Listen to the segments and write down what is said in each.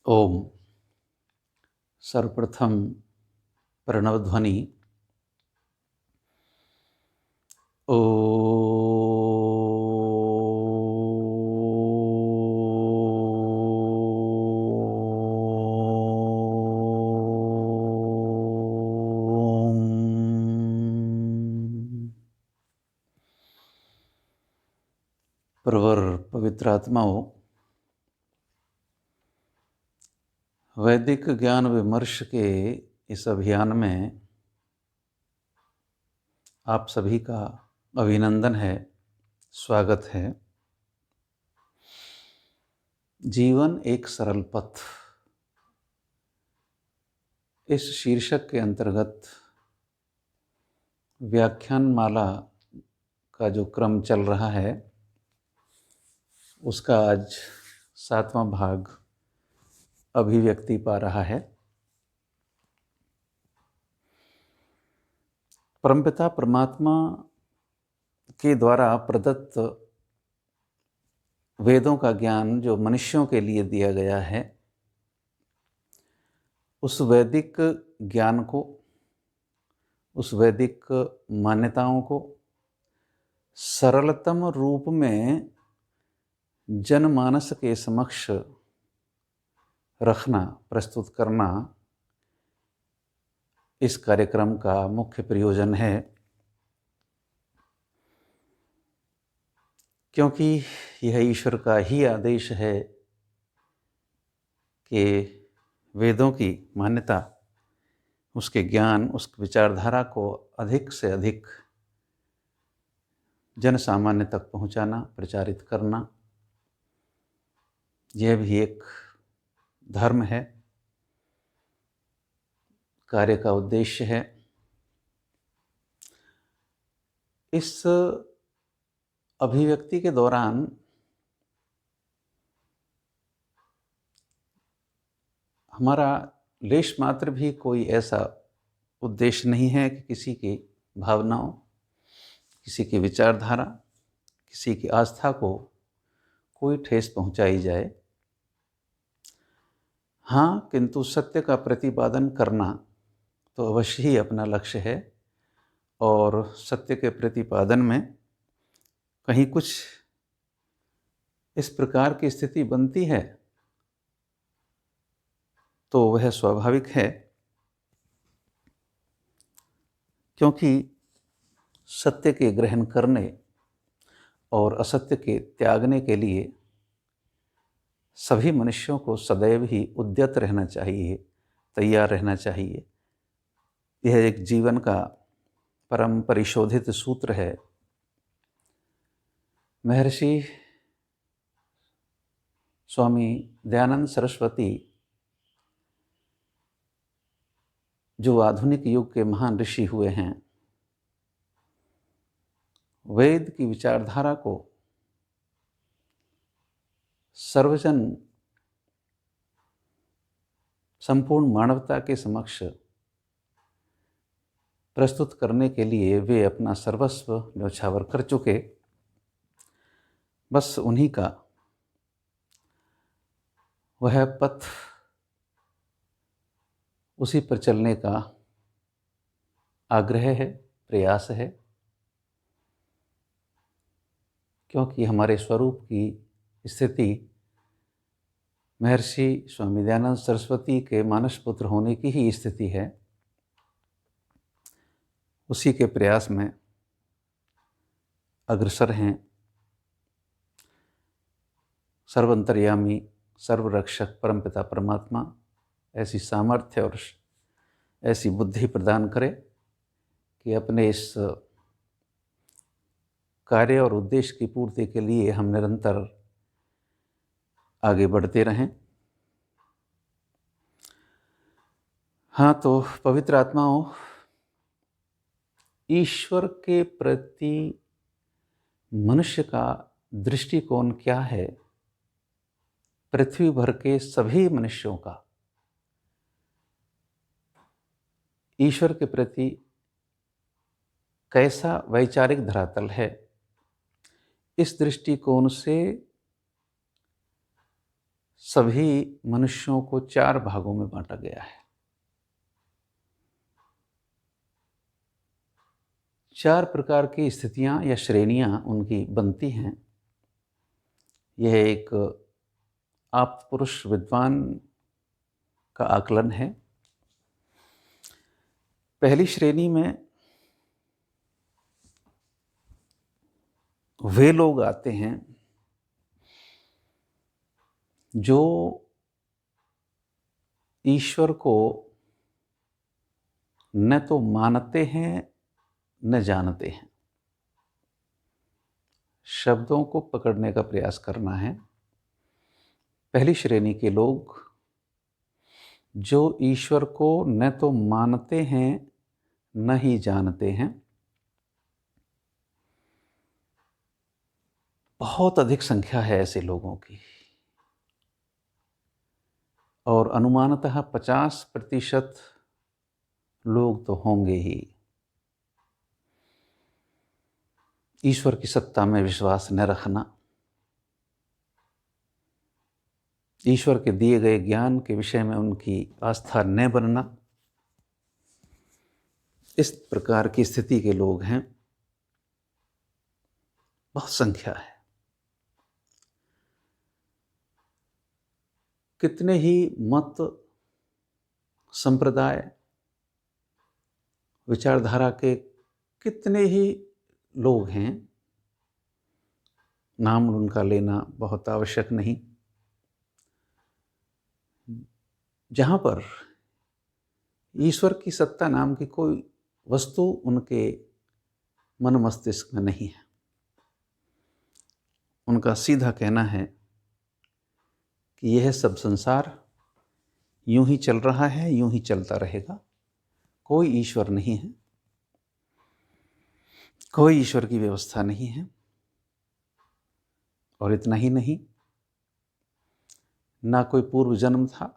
ओम। सर्वप्रथम प्रणव ध्वनि ओ। प्रवर पवित्र आत्माओं, वैदिक ज्ञान विमर्श के इस अभियान में आप सभी का अभिनंदन है, स्वागत है। जीवन एक सरल पथ, इस शीर्षक के अंतर्गत व्याख्यान माला का जो क्रम चल रहा है उसका आज 7वां भाग अभिव्यक्ति पा रहा है। परमपिता परमात्मा के द्वारा प्रदत्त वेदों का ज्ञान जो मनुष्यों के लिए दिया गया है, उस वैदिक ज्ञान को, उस वैदिक मान्यताओं को सरलतम रूप में जनमानस के समक्ष रखना, प्रस्तुत करना इस कार्यक्रम का मुख्य प्रयोजन है। क्योंकि यह ईश्वर का ही आदेश है कि वेदों की मान्यता, उसके ज्ञान, उस विचारधारा को अधिक से अधिक जन सामान्य तक पहुंचाना, प्रचारित करना, यह भी एक धर्म है, कार्य का उद्देश्य है। इस अभिव्यक्ति के दौरान हमारा लेश मात्र भी कोई ऐसा उद्देश्य नहीं है कि किसी की भावनाओं, किसी की विचारधारा, किसी की आस्था को कोई ठेस पहुंचाई जाए। हाँ, किंतु सत्य का प्रतिपादन करना तो अवश्य ही अपना लक्ष्य है, और सत्य के प्रतिपादन में कहीं कुछ इस प्रकार की स्थिति बनती है तो वह स्वाभाविक है, क्योंकि सत्य के ग्रहण करने और असत्य के त्यागने के लिए सभी मनुष्यों को सदैव ही उद्यत रहना चाहिए, तैयार रहना चाहिए। यह एक जीवन का परम परिशोधित सूत्र है। महर्षि स्वामी दयानंद सरस्वती, जो आधुनिक युग के महान ऋषि हुए हैं, वेद की विचारधारा को सर्वजन, संपूर्ण मानवता के समक्ष प्रस्तुत करने के लिए वे अपना सर्वस्व न्यौछावर कर चुके। बस उन्हीं का वह पथ, उसी पर चलने का आग्रह है, प्रयास है, क्योंकि हमारे स्वरूप की स्थिति महर्षि स्वामी दयानंद सरस्वती के मानस पुत्र होने की ही स्थिति है। उसी के प्रयास में अग्रसर हैं। सर्वंतर्यामी, सर्वरक्षक परमपिता परमात्मा ऐसी सामर्थ्य और ऐसी बुद्धि प्रदान करे कि अपने इस कार्य और उद्देश्य की पूर्ति के लिए हम निरंतर आगे बढ़ते रहें। हाँ, तो पवित्र आत्माओं, ईश्वर के प्रति मनुष्य का दृष्टिकोण क्या है? पृथ्वी भर के सभी मनुष्यों का ईश्वर के प्रति कैसा वैचारिक धरातल है? इस दृष्टिकोण से सभी मनुष्यों को 4 भागों में बांटा गया है। 4 प्रकार की स्थितियां या श्रेणियां उनकी बनती हैं। यह एक आप पुरुष विद्वान का आकलन है। पहली श्रेणी में वे लोग आते हैं जो ईश्वर को न तो मानते हैं न जानते हैं। शब्दों को पकड़ने का प्रयास करना है। पहली श्रेणी के लोग जो ईश्वर को न तो मानते हैं न ही जानते हैं। बहुत अधिक संख्या है ऐसे लोगों की और अनुमानतः 50% लोग तो होंगे ही। ईश्वर की सत्ता में विश्वास न रखना, ईश्वर के दिए गए ज्ञान के विषय में उनकी आस्था न बनना, इस प्रकार की स्थिति के लोग हैं। बहुत संख्या है। कितने ही मत, संप्रदाय, विचारधारा के कितने ही लोग हैं, नाम उनका लेना बहुत आवश्यक नहीं, जहाँ पर ईश्वर की सत्ता नाम की कोई वस्तु उनके मन मस्तिष्क में नहीं है। उनका सीधा कहना है कि यह सब संसार यूं ही चल रहा है, यूं ही चलता रहेगा, कोई ईश्वर नहीं है, कोई ईश्वर की व्यवस्था नहीं है। और इतना ही नहीं, ना कोई पूर्व जन्म था,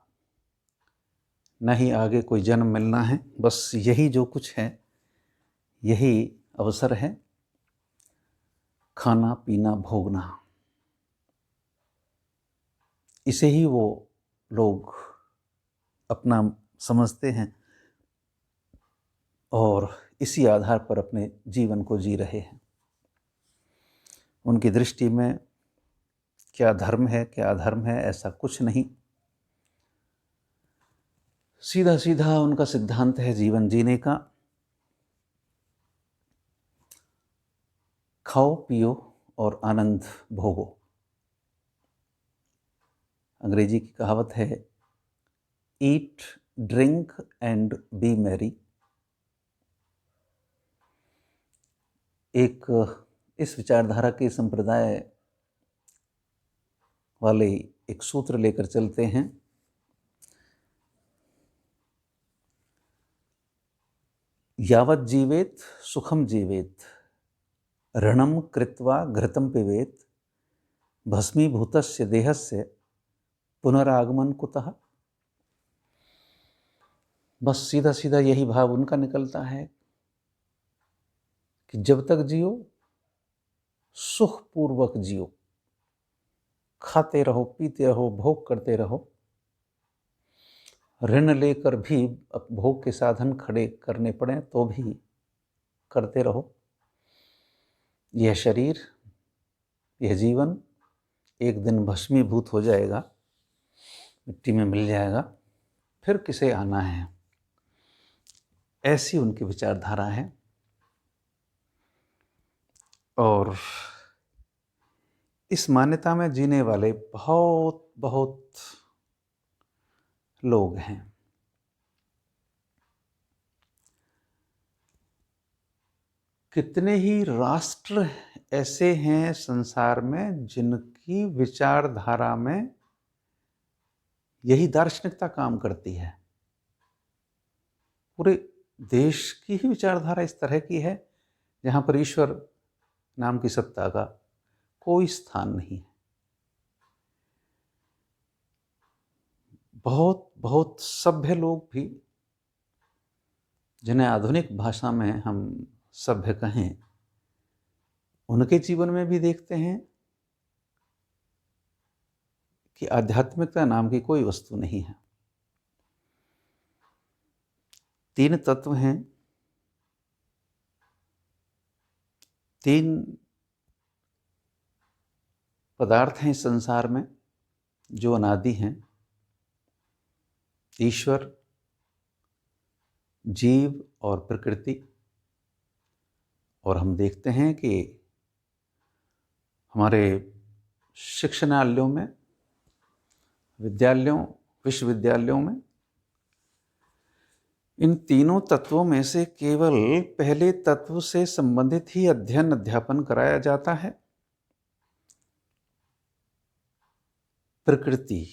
न ही आगे कोई जन्म मिलना है। बस यही जो कुछ है, यही अवसर है, खाना पीना भोगना। इसे ही वो लोग अपना समझते हैं और इसी आधार पर अपने जीवन को जी रहे हैं। उनकी दृष्टि में क्या धर्म है, क्या अधर्म है, ऐसा कुछ नहीं। सीधा सीधा उनका सिद्धांत है जीवन जीने का। खाओ पियो और आनंद भोगो। अंग्रेजी की कहावत है, eat drink and B Mary. एक इस विचारधारा के संप्रदाय वाले एक सूत्र लेकर चलते हैं, यावत् जीवेत सुखम जीवेत, ऋणम कृत्वा घृतम पिबेत, भस्मीभूतस्य देहस्य पुनरागमन कुतः। बस सीधा सीधा यही भाव उनका निकलता है कि जब तक जियो सुखपूर्वक जियो, खाते रहो, पीते रहो, भोग करते रहो। ऋण लेकर भी भोग के साधन खड़े करने पड़े तो भी करते रहो। यह शरीर, यह जीवन एक दिन भस्मीभूत हो जाएगा, मिट्टी में मिल जाएगा, फिर किसे आना है। ऐसी उनकी विचारधारा है। और इस मान्यता में जीने वाले बहुत बहुत लोग हैं। कितने ही राष्ट्र ऐसे हैं संसार में जिनकी विचारधारा में यही दार्शनिकता काम करती है। पूरे देश की ही विचारधारा इस तरह की है जहाँ पर ईश्वर नाम की सत्ता का कोई स्थान नहीं है। बहुत बहुत सभ्य लोग भी, जिन्हें आधुनिक भाषा में हम सभ्य कहें, उनके जीवन में भी देखते हैं कि आध्यात्मिकता नाम की कोई वस्तु नहीं है। 3 तत्व हैं, 3 पदार्थ हैं इस संसार में जो अनादि हैं, ईश्वर, जीव और प्रकृति। और हम देखते हैं कि हमारे शिक्षणालयों में, विद्यालयों, विश्वविद्यालयों में इन तीनों तत्वों में से केवल पहले तत्व से संबंधित ही अध्ययन अध्यापन कराया जाता है। प्रकृति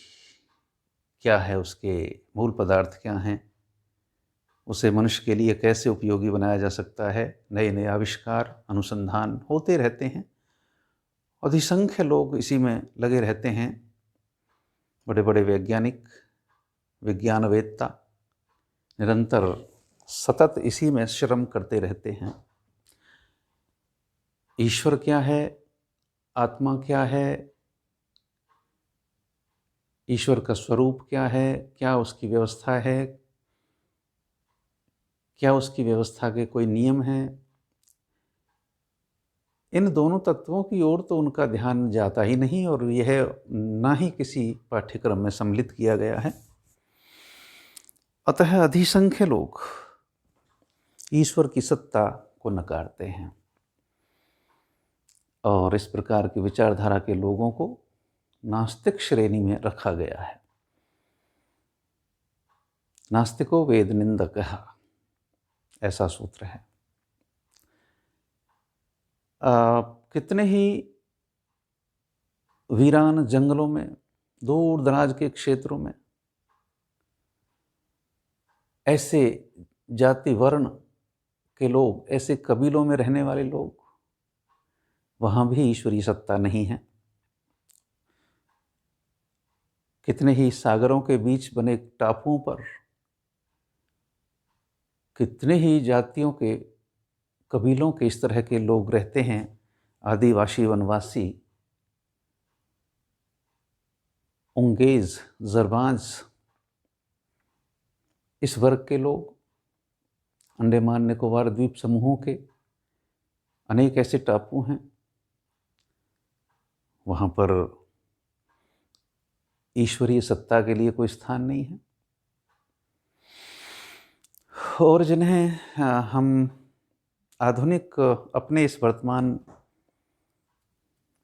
क्या है, उसके मूल पदार्थ क्या हैं, उसे मनुष्य के लिए कैसे उपयोगी बनाया जा सकता है, नए नए आविष्कार, अनुसंधान होते रहते हैं। अधिसंख्य लोग इसी में लगे रहते हैं। बड़े बड़े वैज्ञानिक, विज्ञानवेत्ता निरंतर सतत इसी में श्रम करते रहते हैं। ईश्वर क्या है, आत्मा क्या है, ईश्वर का स्वरूप क्या है, क्या उसकी व्यवस्था है, क्या उसकी व्यवस्था के कोई नियम हैं, इन दोनों तत्वों की ओर तो उनका ध्यान जाता ही नहीं, और यह ना ही किसी पाठ्यक्रम में सम्मिलित किया गया है। अतः अधिसंख्य लोग ईश्वर की सत्ता को नकारते हैं, और इस प्रकार की विचारधारा के लोगों को नास्तिक श्रेणी में रखा गया है। नास्तिको वेद निंदकः, ऐसा सूत्र है। कितने ही वीरान जंगलों में, दूर दराज के क्षेत्रों में ऐसे जाति वर्ण के लोग, ऐसे कबीलों में रहने वाले लोग, वहाँ भी ईश्वरीय सत्ता नहीं है। कितने ही सागरों के बीच बने टापुओं पर कितने ही जातियों के, कबीलों के इस तरह के लोग रहते हैं, आदिवासी, वनवासी, उंगेज, जरबाज, इस वर्ग के लोग, अंडमान निकोबार द्वीप समूहों के अनेक ऐसे टापू हैं, वहाँ पर ईश्वरीय सत्ता के लिए कोई स्थान नहीं है। और जिन्हें हम आधुनिक अपने इस वर्तमान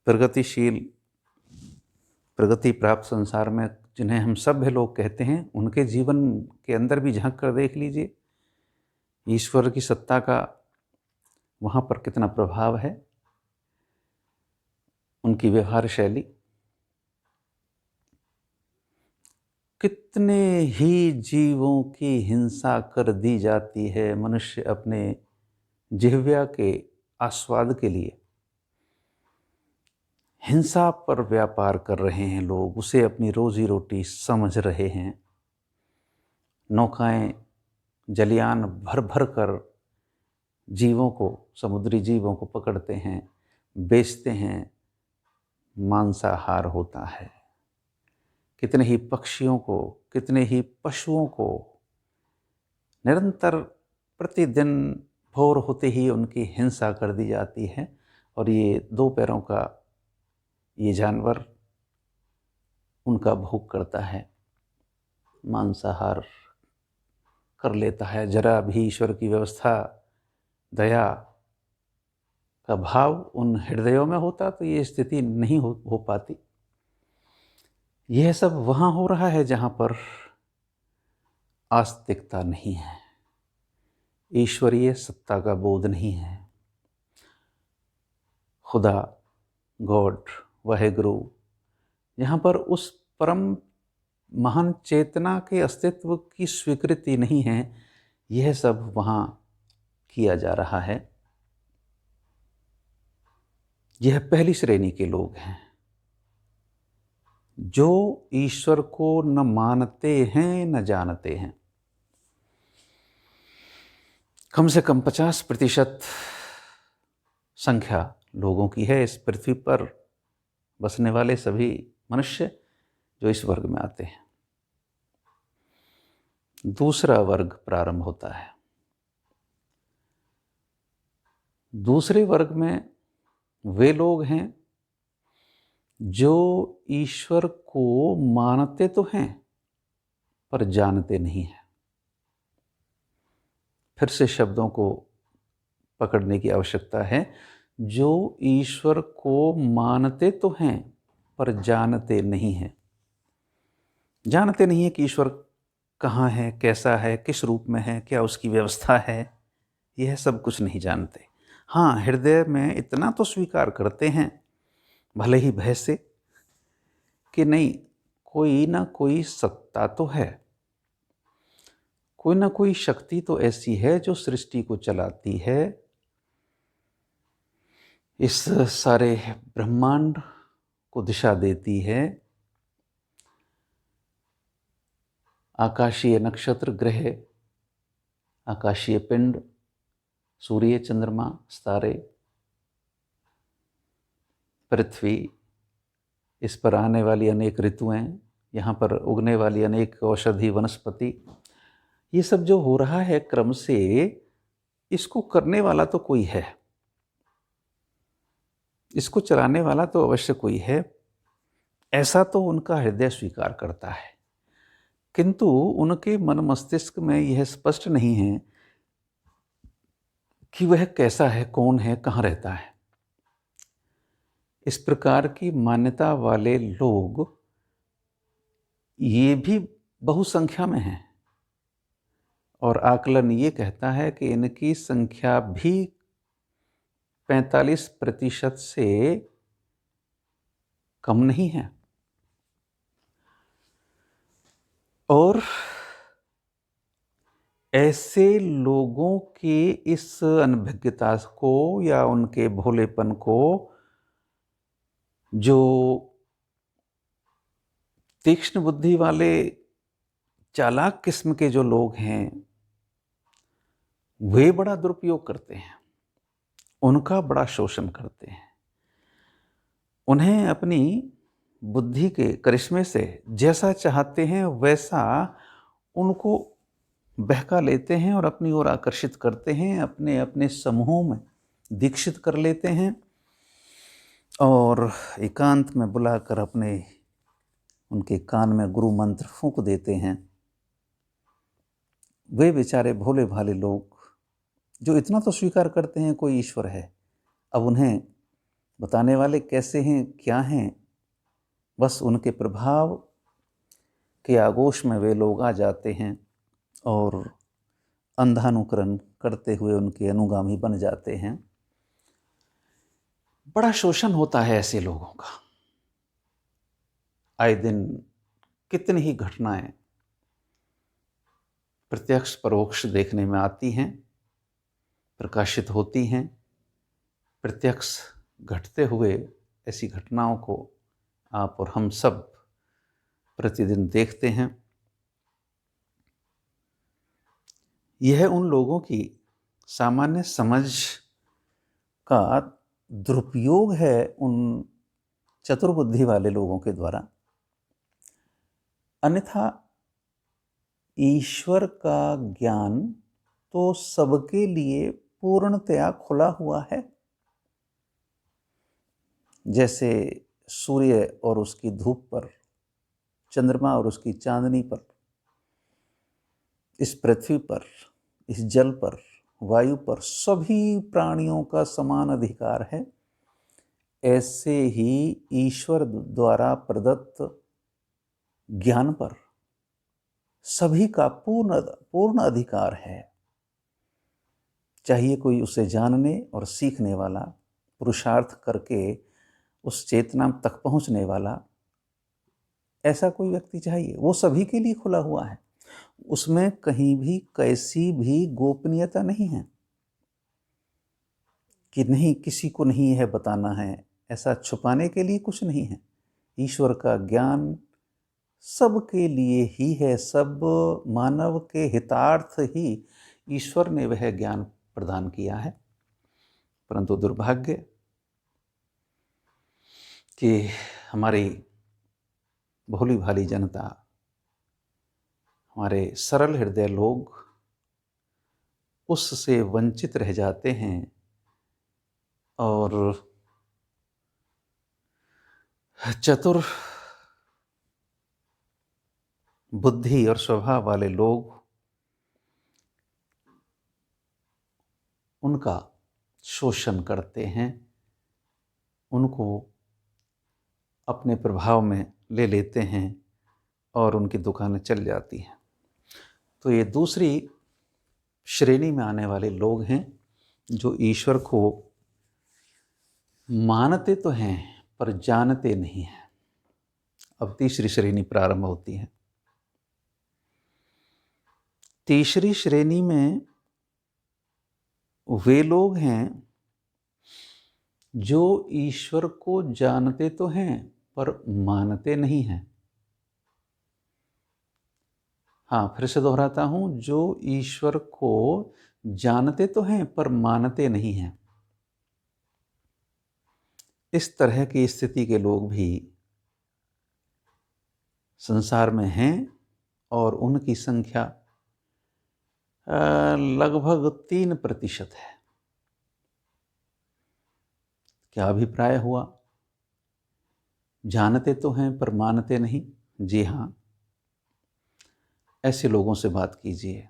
प्रगतिशील, प्रगति प्राप्त संसार में जिन्हें हम सभ्य लोग कहते हैं, उनके जीवन के अंदर भी झांक कर देख लीजिए, ईश्वर की सत्ता का वहाँ पर कितना प्रभाव है। उनकी व्यवहार शैली, कितने ही जीवों की हिंसा कर दी जाती है। मनुष्य अपने जिह्वा के आस्वाद के लिए हिंसा पर व्यापार कर रहे हैं लोग, उसे अपनी रोजी रोटी समझ रहे हैं। नौकाएं, जलयान भर भर कर जीवों को, समुद्री जीवों को पकड़ते हैं, बेचते हैं, मांसाहार होता है। कितने ही पक्षियों को, कितने ही पशुओं को निरंतर प्रतिदिन भोर होते ही उनकी हिंसा कर दी जाती है। और ये 2 पैरों का ये जानवर उनका भोग करता है, मांसाहार कर लेता है। जरा भी ईश्वर की व्यवस्था, दया का भाव उन हृदयों में होता तो ये स्थिति नहीं हो पाती। यह सब वहाँ हो रहा है जहाँ पर आस्तिकता नहीं है, ईश्वरीय सत्ता का बोध नहीं है। खुदा, गॉड, वाहेगुरु, यहाँ पर उस परम महान चेतना के अस्तित्व की स्वीकृति नहीं है, यह सब वहाँ किया जा रहा है। यह पहली श्रेणी के लोग हैं जो ईश्वर को न मानते हैं न जानते हैं। कम से कम 50% संख्या लोगों की है इस पृथ्वी पर बसने वाले सभी मनुष्य जो इस वर्ग में आते हैं। दूसरा वर्ग प्रारंभ होता है। दूसरे वर्ग में वे लोग हैं जो ईश्वर को मानते तो हैं पर जानते नहीं हैं। फिर से शब्दों को पकड़ने की आवश्यकता है। जो ईश्वर को मानते तो हैं पर जानते नहीं हैं। जानते नहीं है कि ईश्वर कहाँ है, कैसा है, किस रूप में है, क्या उसकी व्यवस्था है, यह सब कुछ नहीं जानते। हाँ, हृदय में इतना तो स्वीकार करते हैं, भले ही भय से, कि नहीं, कोई ना कोई सत्ता तो है, कोई ना कोई शक्ति तो ऐसी है जो सृष्टि को चलाती है, इस सारे ब्रह्मांड को दिशा देती है। आकाशीय नक्षत्र, ग्रह, आकाशीय पिंड, सूर्य, चंद्रमा, तारे, पृथ्वी, इस पर आने वाली अनेक ऋतुएं, यहाँ पर उगने वाली अनेक औषधि वनस्पति, ये सब जो हो रहा है क्रम से, इसको करने वाला तो कोई है, इसको चलाने वाला तो अवश्य कोई है, ऐसा तो उनका हृदय स्वीकार करता है। किंतु उनके मन मस्तिष्क में यह स्पष्ट नहीं है कि वह कैसा है, कौन है, कहाँ रहता है। इस प्रकार की मान्यता वाले लोग ये भी बहुसंख्या में हैं, और आकलन ये कहता है कि इनकी संख्या भी 45% से कम नहीं है। और ऐसे लोगों के इस अनभिज्ञता को या उनके भोलेपन को जो तीक्ष्ण बुद्धि वाले चालाक किस्म के जो लोग हैं, वे बड़ा दुरुपयोग करते हैं, उनका बड़ा शोषण करते हैं। उन्हें अपनी बुद्धि के करिश्मे से जैसा चाहते हैं वैसा उनको बहका लेते हैं और अपनी ओर आकर्षित करते हैं, अपने अपने समूहों में दीक्षित कर लेते हैं और एकांत में बुलाकर अपने उनके कान में गुरु मंत्र फूंक देते हैं। वे बेचारे भोले भाले लोग जो इतना तो स्वीकार करते हैं कोई ईश्वर है, अब उन्हें बताने वाले कैसे हैं, क्या हैं, बस उनके प्रभाव के आगोश में वे लोग आ जाते हैं और अंधानुकरण करते हुए उनके अनुगामी बन जाते हैं। बड़ा शोषण होता है ऐसे लोगों का। आए दिन कितनी ही घटनाएं प्रत्यक्ष परोक्ष देखने में आती हैं, प्रकाशित होती हैं। प्रत्यक्ष घटते हुए ऐसी घटनाओं को आप और हम सब प्रतिदिन देखते हैं। यह उन लोगों की सामान्य समझ का दुरुपयोग है उन चतुर्बुद्धि वाले लोगों के द्वारा। अन्यथा ईश्वर का ज्ञान तो सबके लिए पूर्णतया खुला हुआ है। जैसे सूर्य और उसकी धूप पर, चंद्रमा और उसकी चांदनी पर, इस पृथ्वी पर, इस जल पर, वायु पर सभी प्राणियों का समान अधिकार है, ऐसे ही ईश्वर द्वारा प्रदत्त ज्ञान पर सभी का पूर्ण अधिकार है। चाहिए कोई उसे जानने और सीखने वाला, पुरुषार्थ करके उस चेतना तक पहुंचने वाला, ऐसा कोई व्यक्ति चाहिए। वो सभी के लिए खुला हुआ है, उसमें कहीं भी कैसी भी गोपनीयता नहीं है कि नहीं, किसी को नहीं है बताना है, ऐसा छुपाने के लिए कुछ नहीं है। ईश्वर का ज्ञान सबके लिए ही है, सब मानव के हितार्थ ही ईश्वर ने वह ज्ञान प्रदान किया है। परंतु दुर्भाग्य कि हमारी भोली भाली जनता, हमारे सरल हृदय लोग उससे वंचित रह जाते हैं और चतुर बुद्धि और स्वभाव वाले लोग उनका शोषण करते हैं, उनको अपने प्रभाव में ले लेते हैं और उनकी दुकानें चल जाती हैं। तो ये दूसरी श्रेणी में आने वाले लोग हैं जो ईश्वर को मानते तो हैं पर जानते नहीं हैं। अब तीसरी श्रेणी प्रारंभ होती है। तीसरी श्रेणी में वे लोग हैं जो ईश्वर को जानते तो हैं पर मानते नहीं हैं। हाँ, फिर से दोहराता हूं, जो ईश्वर को जानते तो हैं पर मानते नहीं हैं। इस तरह की स्थिति के लोग भी संसार में हैं और उनकी संख्या लगभग 3% है। क्या अभिप्राय हुआ? जानते तो हैं पर मानते नहीं। जी हाँ, ऐसे लोगों से बात कीजिए।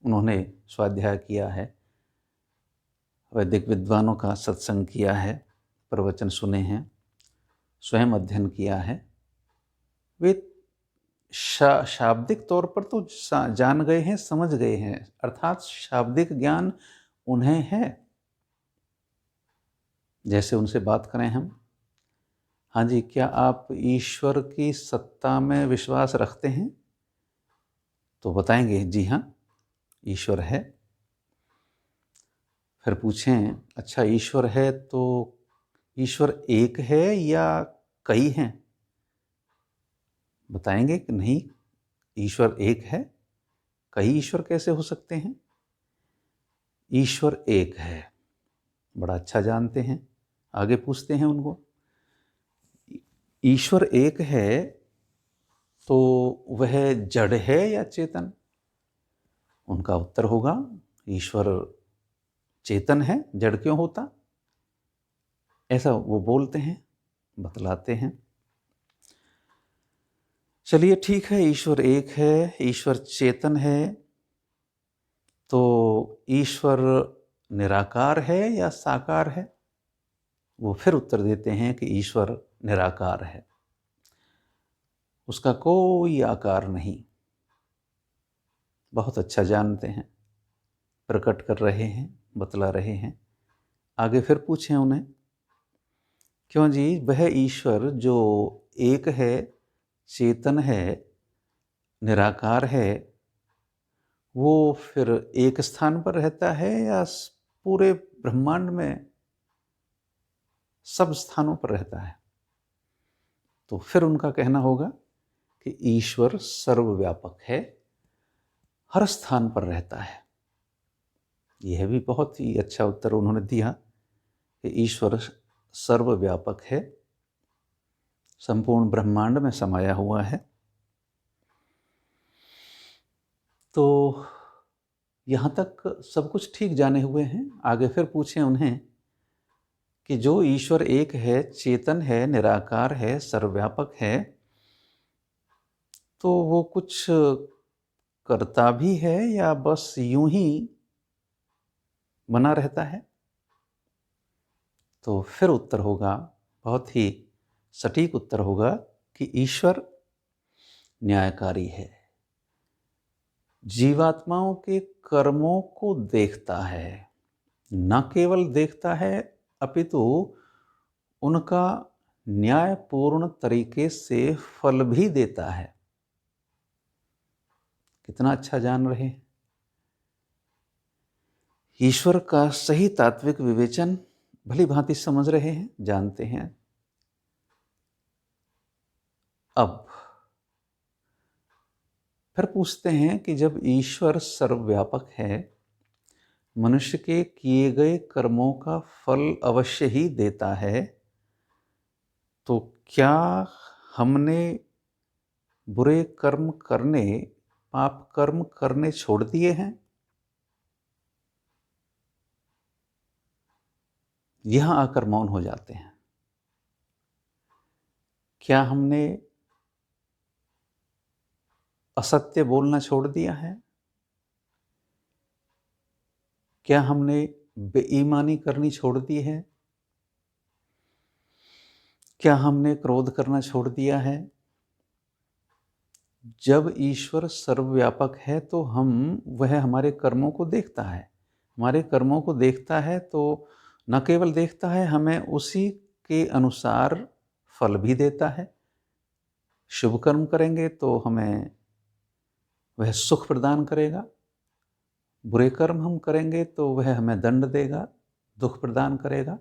उन्होंने स्वाध्याय किया है, वैदिक विद्वानों का सत्संग किया है, प्रवचन सुने हैं, स्वयं अध्ययन किया है। वे शाब्दिक तौर पर तो जान गए हैं, समझ गए हैं, अर्थात शाब्दिक ज्ञान उन्हें है। जैसे उनसे बात करें हम, हाँ जी, क्या आप ईश्वर की सत्ता में विश्वास रखते हैं? तो बताएंगे जी हाँ, ईश्वर है। फिर पूछें, अच्छा ईश्वर है तो ईश्वर एक है या कई हैं? बताएंगे कि नहीं, ईश्वर एक है, कई ईश्वर कैसे हो सकते हैं? ईश्वर एक है। बड़ा अच्छा जानते हैं। आगे पूछते हैं उनको, ईश्वर एक है तो वह जड़ है या चेतन? उनका उत्तर होगा, ईश्वर चेतन है, जड़ क्यों होता? ऐसा वो बोलते हैं, बतलाते हैं। चलिए ठीक है, ईश्वर एक है, ईश्वर चेतन है, तो ईश्वर निराकार है या साकार है? वो फिर उत्तर देते हैं कि ईश्वर निराकार है, उसका कोई आकार नहीं। बहुत अच्छा जानते हैं, प्रकट कर रहे हैं, बतला रहे हैं। आगे फिर पूछें उन्हें, क्यों जी, वह ईश्वर जो एक है, चेतन है, निराकार है, वो फिर एक स्थान पर रहता है या पूरे ब्रह्मांड में सब स्थानों पर रहता है? तो फिर उनका कहना होगा कि ईश्वर सर्वव्यापक है, हर स्थान पर रहता है। यह भी बहुत ही अच्छा उत्तर उन्होंने दिया कि ईश्वर सर्वव्यापक है, संपूर्ण ब्रह्मांड में समाया हुआ है। तो यहाँ तक सब कुछ ठीक जाने हुए हैं। आगे फिर पूछें उन्हें कि जो ईश्वर एक है, चेतन है, निराकार है, सर्वव्यापक है, तो वो कुछ करता भी है या बस यूं ही बना रहता है? तो फिर उत्तर होगा, बहुत ही सटीक उत्तर होगा कि ईश्वर न्यायकारी है, जीवात्माओं के कर्मों को देखता है। न केवल देखता है अपितु उनका न्यायपूर्ण तरीके से फल भी देता है। कितना अच्छा जान रहे हैं। ईश्वर का सही तात्विक विवेचन भली भांति समझ रहे हैं, जानते हैं। अब फिर पूछते हैं कि जब ईश्वर सर्वव्यापक है, मनुष्य के किए गए कर्मों का फल अवश्य ही देता है, तो क्या हमने बुरे कर्म करने, पाप कर्म करने छोड़ दिए हैं? यहां आकर मौन हो जाते हैं। क्या हमने असत्य बोलना छोड़ दिया है? क्या हमने बेईमानी करनी छोड़ दी है? क्या हमने क्रोध करना छोड़ दिया है? जब ईश्वर सर्वव्यापक है तो वह हमारे कर्मों को देखता है। हमारे कर्मों को देखता है तो न केवल देखता है, हमें उसी के अनुसार फल भी देता है। शुभ कर्म करेंगे तो हमें वह सुख प्रदान करेगा, बुरे कर्म हम करेंगे तो वह हमें दंड देगा, दुख प्रदान करेगा।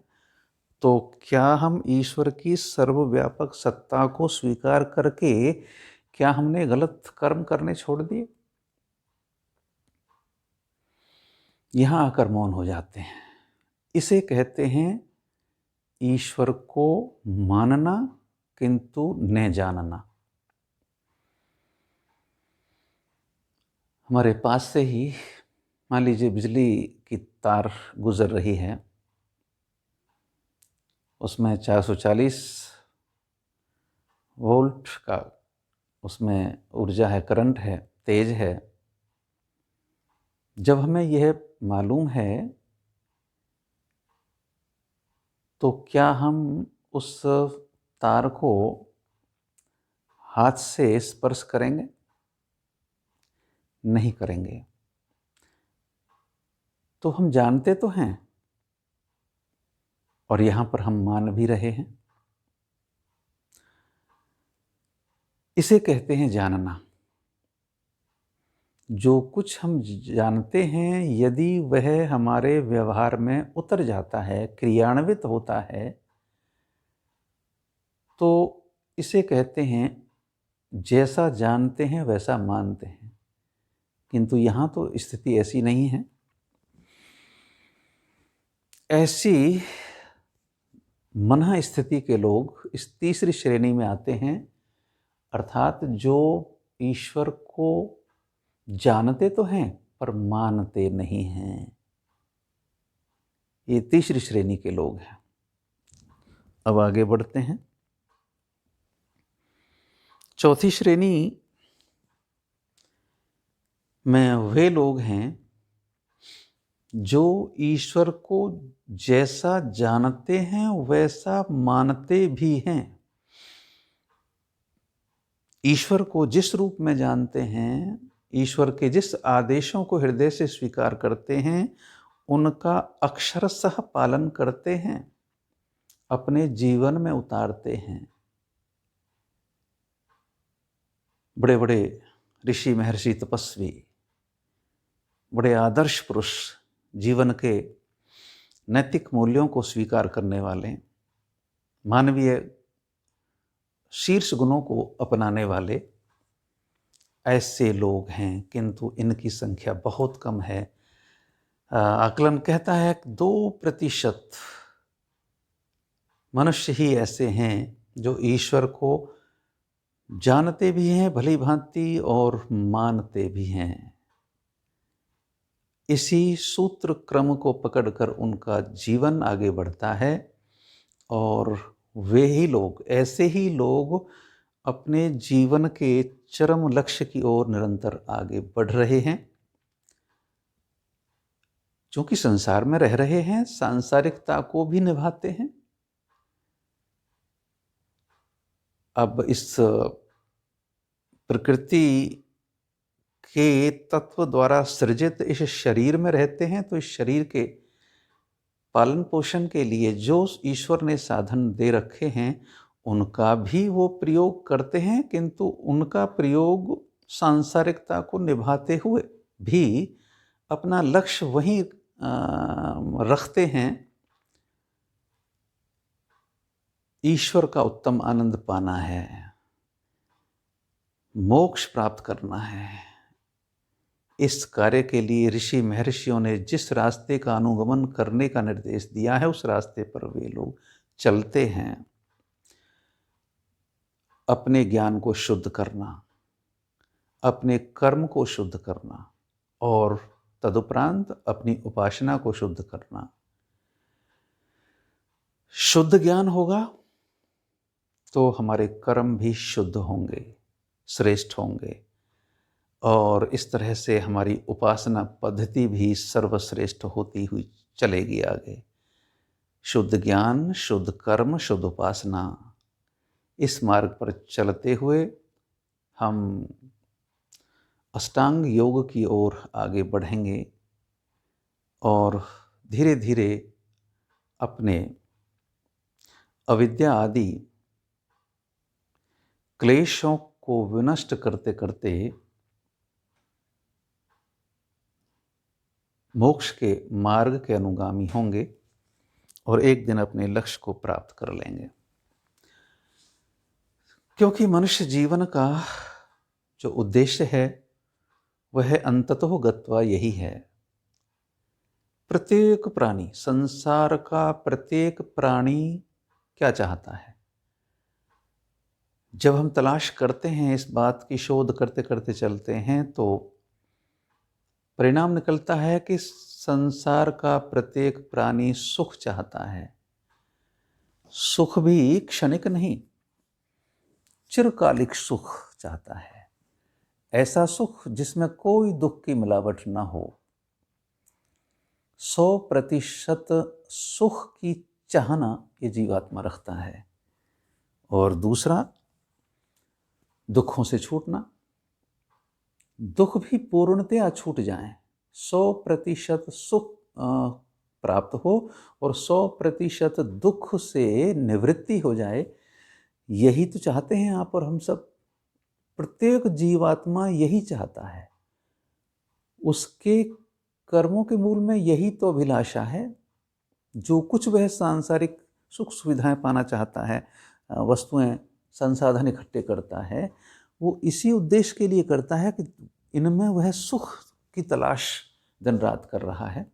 तो क्या हम ईश्वर की सर्वव्यापक सत्ता को स्वीकार करके क्या हमने गलत कर्म करने छोड़ दिए? यहां आकर मौन हो जाते हैं। इसे कहते हैं ईश्वर को मानना किंतु न जानना। हमारे पास से ही मान लीजिए बिजली की तार गुजर रही है, उसमें 440 वोल्ट का उसमें ऊर्जा है, करंट है, तेज है। जब हमें यह मालूम है तो क्या हम उस तार को हाथ से स्पर्श करेंगे? नहीं करेंगे। तो हम जानते तो हैं और यहां पर हम मान भी रहे हैं। इसे कहते हैं जानना। जो कुछ हम जानते हैं, यदि वह हमारे व्यवहार में उतर जाता है, क्रियान्वित होता है, तो इसे कहते हैं जैसा जानते हैं वैसा मानते हैं। किंतु यहाँ तो स्थिति ऐसी नहीं है। ऐसी मनः स्थिति के लोग इस तीसरी श्रेणी में आते हैं, अर्थात जो ईश्वर को जानते तो हैं पर मानते नहीं हैं। ये तीसरी श्रेणी के लोग हैं। अब आगे बढ़ते हैं। चौथी श्रेणी में वे लोग हैं जो ईश्वर को जैसा जानते हैं वैसा मानते भी हैं। ईश्वर को जिस रूप में जानते हैं, ईश्वर के जिस आदेशों को हृदय से स्वीकार करते हैं, उनका अक्षरशः पालन करते हैं, अपने जीवन में उतारते हैं। बड़े बड़े ऋषि, महर्षि, तपस्वी, बड़े आदर्श पुरुष, जीवन के नैतिक मूल्यों को स्वीकार करने वाले, मानवीय शीर्ष गुणों को अपनाने वाले ऐसे लोग हैं, किंतु इनकी संख्या बहुत कम है। आकलन कहता है कि 2% मनुष्य ही ऐसे हैं जो ईश्वर को जानते भी हैं भली भांति और मानते भी हैं। इसी सूत्र क्रम को पकड़कर उनका जीवन आगे बढ़ता है और वे ही लोग, ऐसे ही लोग अपने जीवन के चरम लक्ष्य की ओर निरंतर आगे बढ़ रहे हैं। क्योंकि संसार में रह रहे हैं, सांसारिकता को भी निभाते हैं। अब इस प्रकृति के तत्व द्वारा सृजित इस शरीर में रहते हैं, तो इस शरीर के पालन पोषण के लिए जो ईश्वर ने साधन दे रखे हैं उनका भी वो प्रयोग करते हैं, किंतु उनका प्रयोग सांसारिकता को निभाते हुए भी अपना लक्ष्य वहीं रखते हैं, ईश्वर का उत्तम आनंद पाना है, मोक्ष प्राप्त करना है। इस कार्य के लिए ऋषि महर्षियों ने जिस रास्ते का अनुगमन करने का निर्देश दिया है, उस रास्ते पर वे लोग चलते हैं। अपने ज्ञान को शुद्ध करना, अपने कर्म को शुद्ध करना और तदुपरांत अपनी उपासना को शुद्ध करना। शुद्ध ज्ञान होगा तो हमारे कर्म भी शुद्ध होंगे, श्रेष्ठ होंगे, और इस तरह से हमारी उपासना पद्धति भी सर्वश्रेष्ठ होती हुई चलेगी आगे। शुद्ध ज्ञान, शुद्ध कर्म, शुद्ध उपासना, इस मार्ग पर चलते हुए हम अष्टांग योग की ओर आगे बढ़ेंगे और धीरे धीरे अपने अविद्या आदि क्लेशों को विनष्ट करते करते मोक्ष के मार्ग के अनुगामी होंगे और एक दिन अपने लक्ष्य को प्राप्त कर लेंगे। क्योंकि मनुष्य जीवन का जो उद्देश्य है वह अंततः गत्वा यही है। प्रत्येक प्राणी, संसार का प्रत्येक प्राणी क्या चाहता है? जब हम तलाश करते हैं, इस बात की शोध करते करते चलते हैं, तो परिणाम निकलता है कि संसार का प्रत्येक प्राणी सुख चाहता है। सुख भी क्षणिक नहीं, चिरकालिक सुख चाहता है। ऐसा सुख जिसमें कोई दुख की मिलावट ना हो। 100% सुख की चाहना ये जीवात्मा रखता है। और दूसरा, दुखों से छूटना। दुख भी पूर्णतया छूट जाएं, 100% सुख प्राप्त हो और 100% दुख से निवृत्ति हो जाए, यही तो चाहते हैं आप और हम सब। प्रत्येक जीवात्मा यही चाहता है। उसके कर्मों के मूल में यही तो अभिलाषा है। जो कुछ वह सांसारिक सुख सुविधाएं पाना चाहता है, वस्तुएं, संसाधन इकट्ठे करता है, वो इसी उद्देश्य के लिए करता है कि इनमें वह सुख की तलाश दिन रात कर रहा है।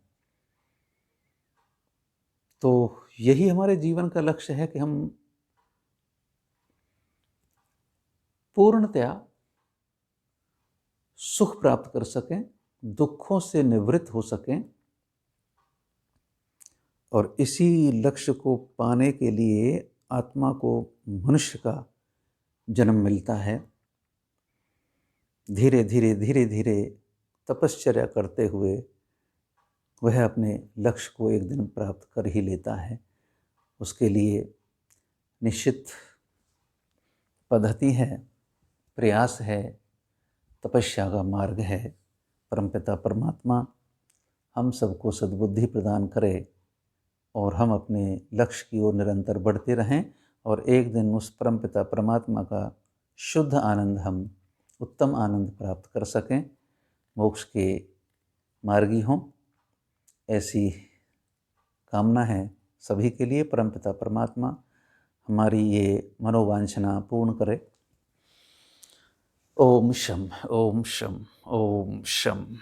तो यही हमारे जीवन का लक्ष्य है कि हम पूर्णतया सुख प्राप्त कर सकें, दुखों से निवृत्त हो सकें। और इसी लक्ष्य को पाने के लिए आत्मा को मनुष्य का जन्म मिलता है। धीरे धीरे धीरे धीरे तपश्चर्या करते हुए वह अपने लक्ष्य को एक दिन प्राप्त कर ही लेता है। उसके लिए निश्चित पद्धति है, प्रयास है, तपस्या का मार्ग है। परमपिता परमात्मा हम सबको सद्बुद्धि प्रदान करे और हम अपने लक्ष्य की ओर निरंतर बढ़ते रहें और एक दिन उस परमपिता परमात्मा का शुद्ध आनंद, हम उत्तम आनंद प्राप्त कर सकें, मोक्ष के मार्गी हों, ऐसी कामना है सभी के लिए। परमपिता परमात्मा हमारी ये मनोवांछना पूर्ण करे। ओम शम, ओम शम, ओम शम।